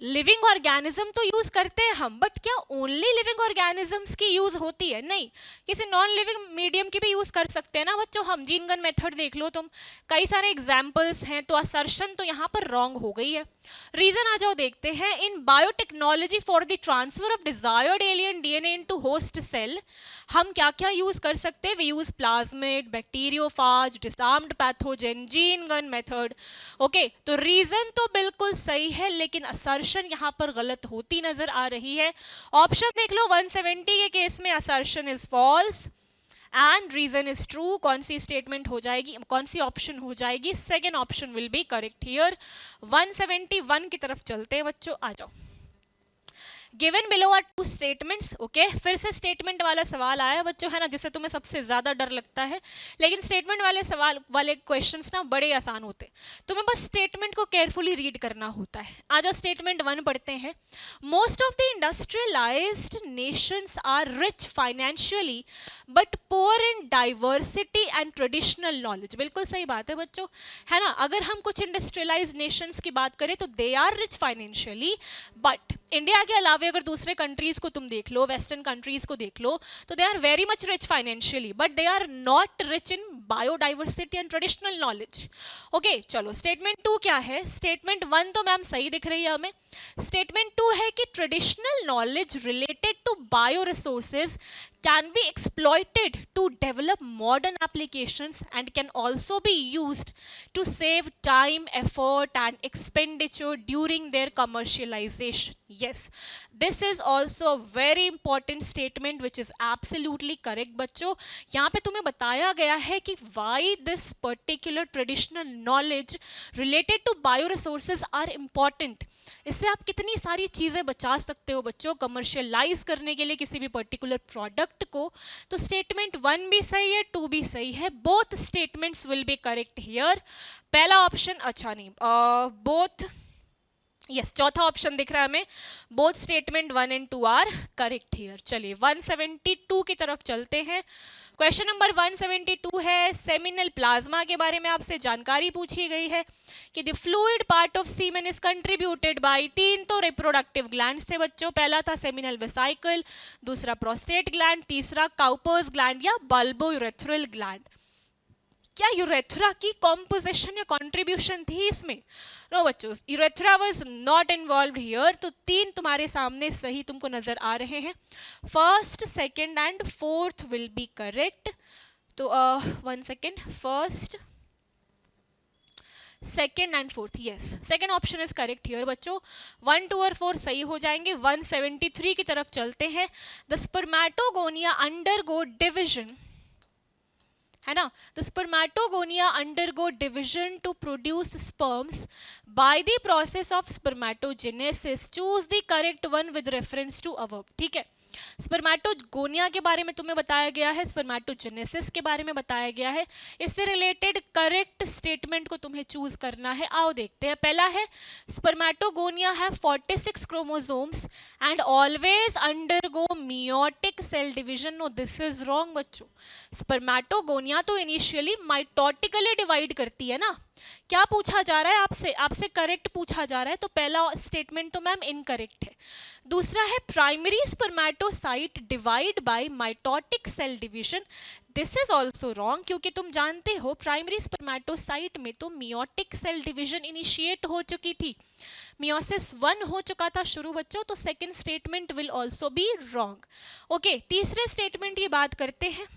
लिविंग ऑर्गेनिज्म तो यूज करते हैं हम, बट क्या ओनली लिविंग ऑर्गेनिजम्स की use होती है? नहीं, किसी नॉन लिविंग मीडियम की भी यूज कर सकते हैं ना बच्चों हम। जीन गन मेथड देख लो तुम, कई सारे एग्जाम्पल्स हैं। तो असर्शन तो यहाँ पर रॉन्ग हो गई है। रीजन आ जाओ देखते हैं। In biotechnology for the transfer of desired alien DNA into host cell हम क्या क्या यूज कर सकते हैं? We use plasmid, bacteriophage, disarmed pathogen, gene gun method. Okay, तो रीजन तो बिल्कुल सही है, लेकिन असर्शन यहाँ पर गलत होती नजर आ रही है। ऑप्शन देख लो, 170 के केस में assertion is false and reason is true. कौन सी स्टेटमेंट हो जाएगी, कौन सी ऑप्शन हो जाएगी? Second option will be correct here. 171 की तरफ चलते हैं बच्चों, आ जाओ। Given below are two statements. Okay, फिर से स्टेटमेंट वाला सवाल आया बच्चों, है ना, जिससे तुम्हें सबसे ज्यादा डर लगता है। लेकिन स्टेटमेंट वाले सवाल वाले क्वेश्चंस ना बड़े आसान होते, तुम्हें बस स्टेटमेंट को केयरफुली रीड करना होता है। आ जाओ स्टेटमेंट 1 पढ़ते हैं। Most of the industrialised nations are rich financially but poor in diversity and traditional knowledge. बिल्कुल सही बात है बच्चों, है ना। अगर हम कुछ इंडस्ट्रियलाइज्ड नेशंस की बात करें तो they are rich financially, but India के अलावा अगर दूसरे कंट्रीज को तुम देख लो, वेस्टर्न कंट्रीज को देख लो, तो they are very much rich financially, but they are not rich in biodiversity and traditional knowledge. Okay, चलो स्टेटमेंट 2 क्या है? स्टेटमेंट 1 तो मैम सही दिख रही है हमें। स्टेटमेंट 2 है कि traditional knowledge related to bio resources can be exploited to develop modern applications and can also be used to save time, effort and expenditure during their commercialization. Yes, this is also a very important statement which is absolutely correct बच्चों। यहाँ पे तुम्हें बताया गया है कि why this particular traditional knowledge related to bioresources are important। इससे आप कितनी सारी चीज़ें बचा सकते हो बच्चों कमर्शियलाइज करने के लिए किसी भी पर्टिकुलर प्रोडक्ट को। तो स्टेटमेंट 1 भी सही है, 2 भी सही है, both statements will be correct here. पहला ऑप्शन, अच्छा नहीं, बोथ यस, चौथा ऑप्शन दिख रहा है हमें, both statement 1 and 2 are correct here. चलिए 172 की तरफ चलते हैं। क्वेश्चन नंबर 172 है, सेमिनल प्लाज्मा के बारे में आपसे जानकारी पूछी गई है कि the fluid part of semen is contributed by, तीन तो रिप्रोडक्टिव ग्लैंड थे बच्चों, पहला था सेमिनल वेसिकल, दूसरा प्रोस्टेट ग्लैंड, तीसरा काउपर्स ग्लैंड या बल्बोयूरेथ्रल ग्लैंड। क्या यूरेथ्रा की कॉम्पोजिशन या कंट्रीब्यूशन थी इसमें? नो बच्चों, urethra was not involved here. तो तीन तुम्हारे सामने सही तुमको नजर आ रहे हैं, first, second and fourth will be correct. तो 1 second, first, second and fourth, yes, second option is correct here बच्चों। 1, 2 और 4 सही हो जाएंगे। 173 की तरफ चलते हैं। द स्पर्मेटोगोनिया अंडरगो डिविजन, है ना, the spermatogonia undergo division to produce sperms by the process of spermatogenesis, choose the correct one with reference to above. ठीक है, स्पर्मेटोगोनिया के बारे में तुम्हें बताया गया है, स्पर्मेटोजेनेसिस के बारे में बताया गया है, इससे रिलेटेड करेक्ट स्टेटमेंट को तुम्हें चूज करना है। आओ देखते हैं। पहला है, स्पर्मेटोगोनिया है 46 chromosomes and always undergo meiotic cell division. No, this is wrong बच्चों। स्पर्मेटोगोनिया तो इनिशियली माइटोटिकली डिवाइड करती है ना। क्या पूछा जा रहा है आपसे? आपसे करेक्ट पूछा जा रहा है, तो पहला स्टेटमेंट तो मैम इनकरेक्ट है। दूसरा है, primary spermatocyte divide by mitotic cell division, this is also wrong, क्योंकि तुम जानते हो प्राइमरी स्पर्मेटोसाइट में तो मियोटिक सेल डिवीजन इनिशिएट हो चुकी थी, मियोसिस 1 हो चुका था शुरू बच्चों, तो second statement will also be wrong. Okay, तीसरे स्टेटमेंट की बात करते हैं।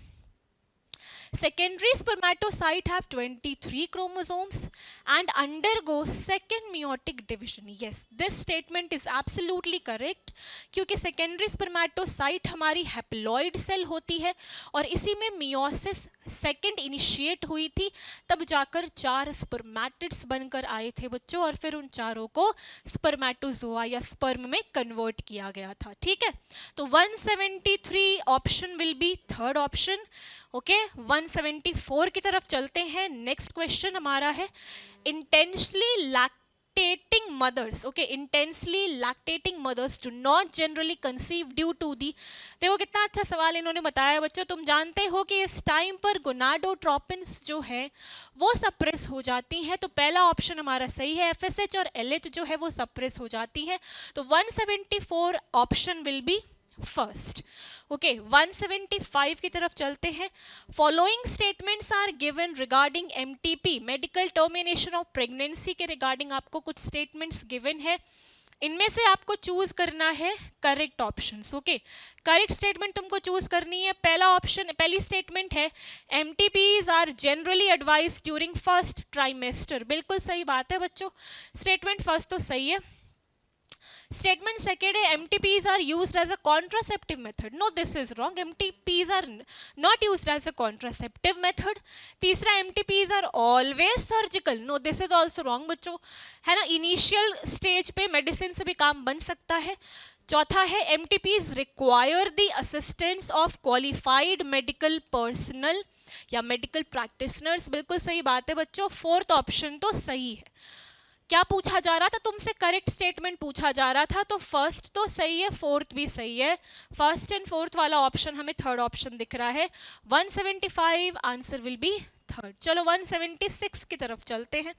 Secondary spermatocyte have 23 chromosomes and undergo second meiotic division. Yes, this statement is absolutely correct, क्योंकि secondary spermatocyte हमारी haploid cell होती है और इसी में meiosis second initiate हुई थी, तब जाकर 4 spermatids बनकर आए थे बच्चों, और फिर उन चारों को spermatozoa या sperm में convert किया गया था। ठीक है, तो 173 option will be third option. Okay, 174 की तरफ चलते हैं। नेक्स्ट क्वेश्चन हमारा है, intensely lactating mothers, okay, intensely lactating mothers do not generally conceive due to the, देखो कितना अच्छा सवाल इन्होंने बताया बच्चों। तुम जानते हो कि इस टाइम पर गोनाडोट्रोपिन्स जो है वो सप्रेस हो जाती हैं, तो पहला ऑप्शन हमारा सही है, एफएसएच और एलएच जो है वो सप्रेस हो जाती हैं, तो 174 option will be first. Okay, 175 की तरफ चलते हैं। Following statements are given regarding MTP, medical termination of pregnancy के रिगार्डिंग आपको कुछ स्टेटमेंट्स गिवन है, इनमें से आपको चूज करना है correct options. Okay, correct statement तुमको चूज करनी है। पहला ऑप्शन, पहली स्टेटमेंट है, MTPs are generally advise during first trimester, बिल्कुल सही बात है बच्चों, स्टेटमेंट फर्स्ट तो सही है। स्टेटमेंट सेकेंड है, MTPs are used as a contraceptive method. No, this is wrong. MTPs are not used as a contraceptive method. तीसरा, MTPs are always surgical. No, this is also wrong बच्चों, है ना, initial stage पे medicine से भी काम बन सकता है। चौथा है, MTPs require the assistance of qualified medical personnel या medical practitioners, बिल्कुल सही बात है बच्चों, फोर्थ ऑप्शन तो सही है। क्या पूछा जा रहा था तुमसे? करेक्ट स्टेटमेंट पूछा जा रहा था, तो फर्स्ट तो सही है, फोर्थ भी सही है, फर्स्ट एंड फोर्थ वाला ऑप्शन हमें थर्ड ऑप्शन दिख रहा है। 175 आंसर विल बी थर्ड। चलो 176 की तरफ चलते हैं।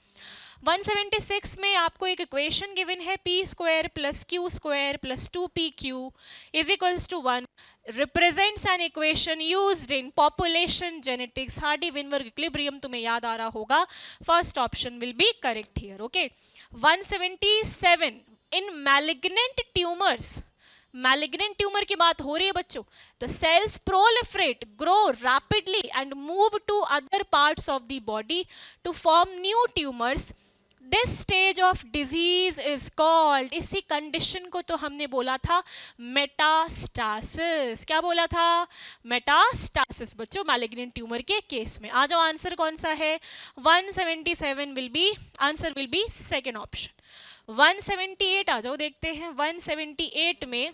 176 में आपको एक इक्वेशन गिवन है, P square plus Q square plus 2pq is equals to 1, represents an equation used in population genetics. Hardy-Weinberg equilibrium तुम्हें याद आ रहा होगा, first option will be correct here. Okay, 177, in malignant tumours, malignant tumour की बात हो रही है बच्चों, the cells proliferate, grow rapidly and move to other parts of the body to form new tumours, this stage of disease is called, इसी condition को तो हमने बोला था मेटास्टासिस। क्या बोला था? मेटास्टासिस बच्चों, मैलिग्नेंट ट्यूमर के केस में। आ जाओ, आंसर कौन सा है? 177 will be, answer will be second option. 178 आ जाओ, देखते हैं। 178 में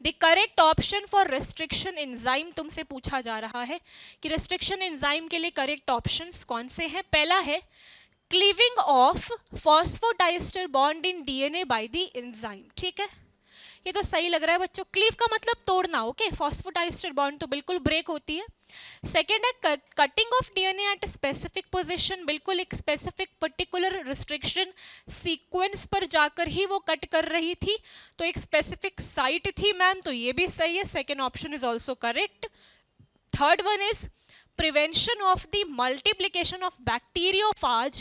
the correct option for restriction enzyme तुमसे पूछा जा रहा है कि रेस्ट्रिक्शन एंजाइम के लिए करेक्ट ऑप्शंस कौन से हैं। पहला है cleaving of phosphodiester bond in DNA by the enzyme, ठीक है, ये तो सही लग रहा है बच्चों। क्लीव का मतलब तोड़ना, ओके, फॉस्फोडाइस्टर बॉन्ड तो बिल्कुल ब्रेक होती है। सेकेंड है cutting of DNA at specific position, बिल्कुल एक स्पेसिफिक पर्टिकुलर रिस्ट्रिक्शन सीक्वेंस पर जाकर ही वो कट कर रही थी, तो एक स्पेसिफिक साइट थी मैम, तो ये भी सही है, second option is also correct. Third one is prevention of the multiplication of bacteriophage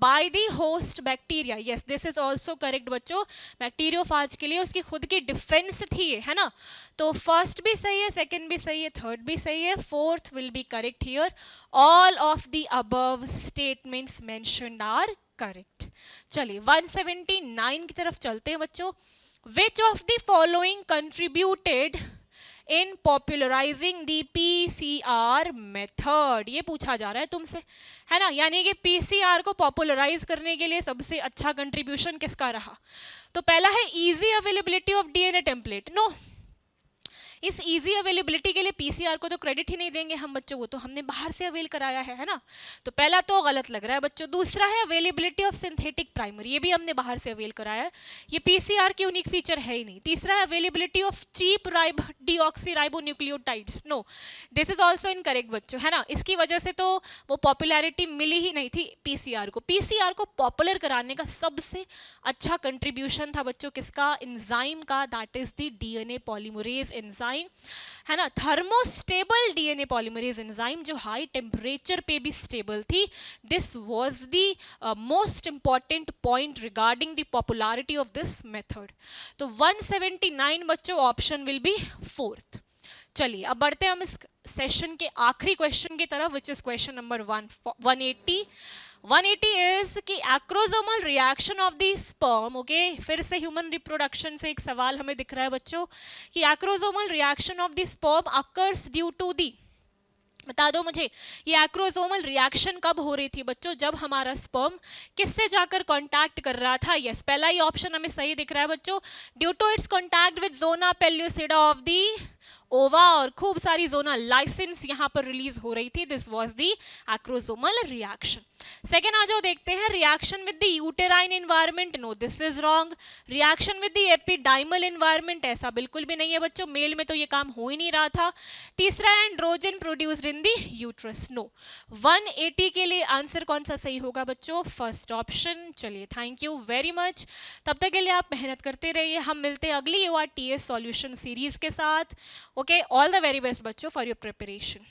by the host bacteria, yes this is also correct बच्चों। बैक्टीरियोफाज के लिए उसकी खुद की डिफेंस थी, है ना, तो फर्स्ट भी सही है, सेकंड भी सही है, थर्ड भी सही है, fourth will be correct here. All of the above statements mentioned are correct. चलिए 179 की तरफ चलते हैं बच्चों। Which of the following contributed in popularising the PCR method, ये पूछा जा रहा है तुमसे, है ना, यानी कि पीसीआर को पॉपुलराइज करने के लिए सबसे अच्छा कंट्रीब्यूशन किसका रहा। तो पहला है easy availability of DNA template, no, इस इजी अवेलेबिलिटी के लिए पीसीआर को तो क्रेडिट ही नहीं देंगे हम बच्चों, वो तो हमने बाहर से अवेल कराया है ना, तो पहला तो गलत लग रहा है बच्चों। दूसरा है अवेलेबिलिटी ऑफ सिंथेटिक प्राइमर, ये भी हमने बाहर से अवेल कराया है, ये पीसीआर की यूनिक फीचर है ही नहीं। तीसरा है availability of cheap deoxyribonucleotides, no this is also incorrect बच्चों, है ना, इसकी वजह से तो वो पॉपुलैरिटी मिली ही नहीं थी पीसीआर को। पीसीआर को पॉपुलर कराने का सबसे अच्छा कंट्रीब्यूशन था बच्चों किसका, एंजाइम का, that is the DNA polymerase enzyme, है ना, थर्मोस्टेबल डीएनए पॉलीमरेज एंजाइम जो हाई टेम्परेचर पे भी स्टेबल थी। This was the most important point regarding the popularity of this method. तो 179 बच्चों ऑप्शन विल बी फोर्थ। चलिए अब बढ़ते हैं हम इस सेशन के आखिरी क्वेश्चन की तरफ, which is question number 180। 180 is कि acrosomal reaction of the sperm, okay, फिर से ह्यूमन रिप्रोडक्शन से एक सवाल हमें दिख रहा है बच्चों कि acrosomal reaction of the sperm occurs due to the, बता दो मुझे ये एक्रोसोमल रिएक्शन कब हो रही थी बच्चों, जब हमारा स्पर्म किससे जाकर कांटेक्ट कर रहा था। यस पहला ही ऑप्शन हमें सही दिख रहा है बच्चों, due to its contact with zona pellucida of the ova, और खूब सारी जोनल लाइसेंस यहाँ पर रिलीज हो रही थी, this was the acrosomal reaction. Second आ जाओ देखते हैं, reaction with the uterine environment, no this is wrong. Reaction with the epididymal environment, ऐसा बिल्कुल भी नहीं है बच्चों, मेल में तो ये काम हो ही नहीं रहा था। तीसरा है androgen produced in the uterus, no. 180 के लिए आंसर कौन सा सही होगा बच्चों, फर्स्ट ऑप्शन। चलिए थैंक यू वेरी मच, तब तक के लिए आप मेहनत करते रहिए, हम मिलते हैं अगली URTS सॉल्यूशन सीरीज के साथ। Okay, all the very best बच्चों फॉर योर प्रिपरेशन।